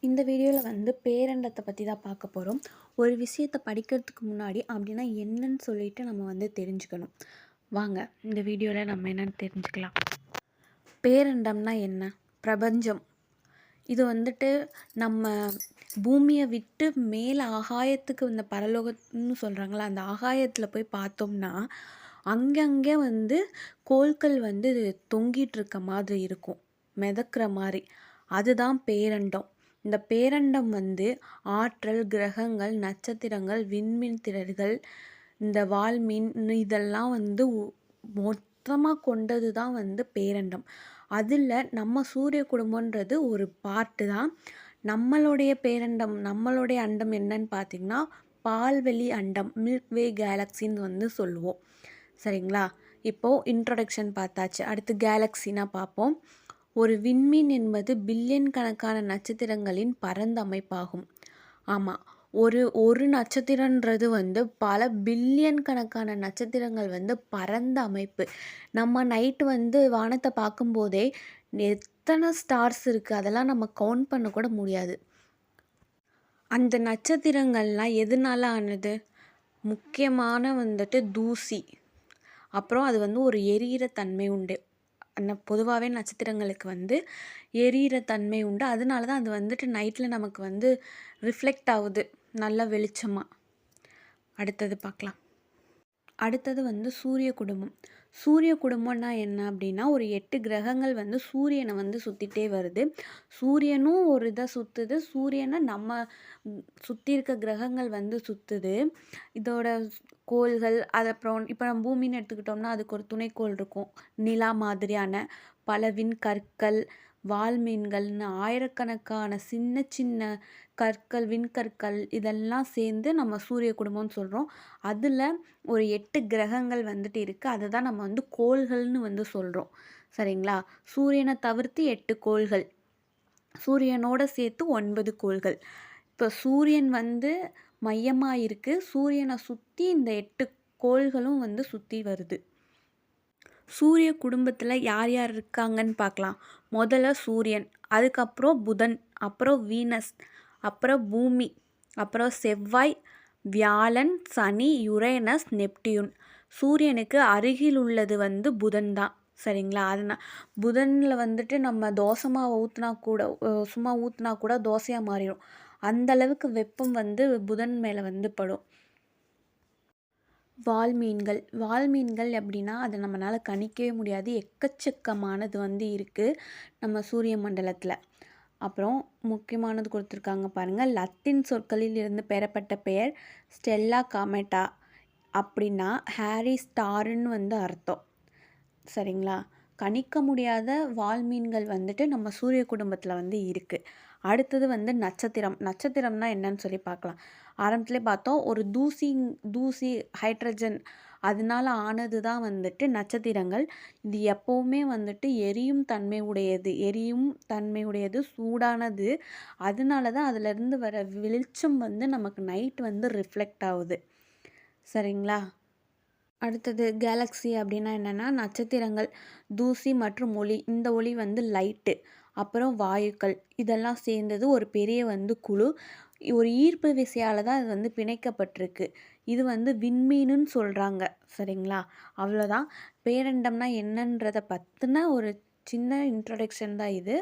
இந்த வீடியோவில் வந்து பேரண்டத்தை பற்றி தான் பார்க்க போகிறோம். ஒரு விஷயத்தை படிக்கிறதுக்கு முன்னாடி அப்படின்னா என்னன்னு சொல்லிட்டு நம்ம வந்து தெரிஞ்சுக்கணும். வாங்க இந்த வீடியோவில் நம்ம என்னன்னு தெரிஞ்சுக்கலாம். பேரண்டம்னா என்ன? பிரபஞ்சம். இது வந்துட்டு நம்ம பூமியை விட்டு மேலே ஆகாயத்துக்கு இந்த பரலோகம்னு சொல்கிறாங்களா, அந்த ஆகாயத்தில் போய் பார்த்தோம்னா அங்கங்கே வந்து கோள்கள் வந்து தொங்கிட்டு இருக்க மாதிரி இருக்கும், மிதக்கிற மாதிரி. அதுதான் பேரண்டம். இந்த பேரண்டம் வந்து ஆற்றல், கிரகங்கள், நட்சத்திரங்கள், விண்மீன் திரள்கள், இந்த வால்மீன் இதெல்லாம் வந்து மொத்தமாக கொண்டது தான் வந்து பேரண்டம். அதில் நம்ம சூரிய குடும்பன்றது ஒரு பார்ட்டு தான். நம்மளுடைய பேரண்டம், நம்மளுடைய அண்டம் என்னன்னு பார்த்திங்கன்னா பால்வெளி அண்டம், மில்க்வே கேலக்சின்னு வந்து சொல்லுவோம். சரிங்களா? இப்போது இன்ட்ரொடக்ஷன் பார்த்தாச்சு. அடுத்து கேலக்சினா பார்ப்போம். ஒரு விண்மீன் என்பது பில்லியன் கணக்கான நட்சத்திரங்களின் பரந்த அமைப்பாகும். ஆமாம், ஒரு நட்சத்திரன்றது வந்து பல பில்லியன் கணக்கான நட்சத்திரங்கள் வந்து பரந்த அமைப்பு. நம்ம நைட்டு வந்து வானத்தை பார்க்கும்போதே எத்தனை ஸ்டார்ஸ் இருக்குது அதெல்லாம் நம்ம கவுண்ட் பண்ண கூட முடியாது. அந்த நட்சத்திரங்கள்லாம் எதனால ஆனது? முக்கியமான வந்துட்டு தூசி. அப்புறம் அது வந்து ஒரு எரியிற தன்மை உண்டு. பொதுவாகவே நட்சத்திரங்களுக்கு வந்து எரியிற தன்மை உண்டு. அதனால தான் அது வந்துட்டு நைட்டில் நமக்கு வந்து ரிஃப்ளெக்ட் ஆகுது நல்ல வெளிச்சமாக. அடுத்தது பார்க்கலாம். அடுத்தது வந்து சூரிய குடும்பம். சூரிய குடும்பம்னா என்ன அப்படின்னா, ஒரு 8 கிரகங்கள் வந்து சூரியனை வந்து சுற்றிட்டே வருது. சூரியனும் ஒரு இதை சுற்றுது. சூரியனை நம்ம சுற்றி இருக்க கிரகங்கள் வந்து சுற்றுது. இதோட கோள்கள், அது அப்புறம் இப்போ நம்ம பூமின்னு எடுத்துக்கிட்டோம்னா அதுக்கு ஒரு துணைக்கோள் இருக்கும், நிலா மாதிரியான பல விண்கற்கள், வால்மீன்கள்னு ஆயிரக்கணக்கான சின்ன சின்ன கற்கள், விண்கற்கள் இதெல்லாம் சேர்ந்து நம்ம சூரிய குடும்பம்னு சொல்கிறோம். அதில் ஒரு 8 கிரகங்கள் வந்துட்டு இருக்குது. அதை தான் நம்ம வந்து கோள்கள்னு வந்து சொல்கிறோம். சரிங்களா? சூரியனை தவிர்த்து 8 கோள்கள், சூரியனோட சேர்த்து 9 கோள்கள். இப்போ சூரியன் வந்து மையமாக இருக்குது. சூரியனை சுற்றி இந்த 8 கோள்களும் வந்து சுற்றி வருது. சூரிய குடும்பத்தில் யார் யார் இருக்காங்கன்னு பார்க்கலாம். முதல்ல சூரியன், அதுக்கப்புறம் புதன், அப்புறம் வீனஸ், அப்புறம் பூமி, அப்புறம் செவ்வாய், வியாழன், சனி, யுரேனஸ், நெப்டியூன். சூரியனுக்கு அருகில் உள்ளது வந்து புதன் தான். சரிங்களா? அதனால் புதனில் வந்துட்டு நம்ம தோசைமாக ஊற்றினா கூட, சும்மா ஊற்றினா கூட தோசையாக மாறிடும். அந்தளவுக்கு வெப்பம் வந்து புதன் மேலே வந்து படும். வால்மீன்கள் அப்படின்னா அதை நம்மளால் கணிக்கவே முடியாது. எக்கச்சக்கமானது வந்து இருக்குது நம்ம சூரிய மண்டலத்தில். அப்புறம் முக்கியமானது கொடுத்துருக்காங்க பாருங்கள். லத்தீன் சொற்களில் இருந்து பெறப்பட்ட பெயர் ஸ்டெல்லா காமெட்டா. அப்படின்னா ஹாரி ஸ்டாருன்னு வந்து அர்த்தம். சரிங்களா? கணிக்க முடியாத வால்மீன்கள் வந்துட்டு நம்ம சூரிய குடும்பத்தில் வந்து இருக்குது. அடுத்தது வந்து நட்சத்திரம்னா என்னன்னு சொல்லி பார்க்கலாம். ஆரம்பத்துலேயே பார்த்தோம், ஒரு தூசி ஹைட்ரஜன் அதனால ஆனது தான் வந்துட்டு நட்சத்திரங்கள். இது எப்போவுமே வந்துட்டு எரியும் தன்மை உடையது, சூடானது. அதனால தான் அதிலிருந்து வர வெளிச்சம் வந்து நமக்கு நைட் வந்து ரிஃப்ளெக்ட் ஆகுது. சரிங்களா? அடுத்தது கேலக்ஸி அப்படின்னா என்னென்னா, நட்சத்திரங்கள், தூசி மற்றும் ஒளி. இந்த ஒளி வந்து லைட்டு, அப்புறம் வாயுக்கள் இதெல்லாம் சேர்ந்தது ஒரு பெரிய வந்து குழு. ஒரு ஈர்ப்பு விசையால் தான் அது வந்து பிணைக்கப்பட்டிருக்கு. இது வந்து விண்மீனுன்னு சொல்கிறாங்க. சரிங்களா? அவ்வளோதான். பேரண்டம்னா என்னன்றதை பற்றின ஒரு சின்ன இன்ட்ரொடக்ஷன் தான் இது.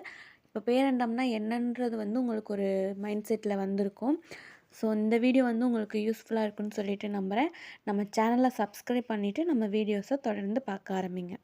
இப்போ பேரண்டம்னா என்னன்றது வந்து உங்களுக்கு ஒரு மைண்ட் செட்டில் வந்திருக்கும். ஸோ இந்த வீடியோ வந்து உங்களுக்கு யூஸ்ஃபுல்லாக இருக்குன்னு சொல்லிட்டு நம்புகிறேன். நம்ம சேனலை சப்ஸ்கிரைப் பண்ணிவிட்டு நம்ம வீடியோஸை தொடர்ந்து பார்க்க ஆரம்பிங்க.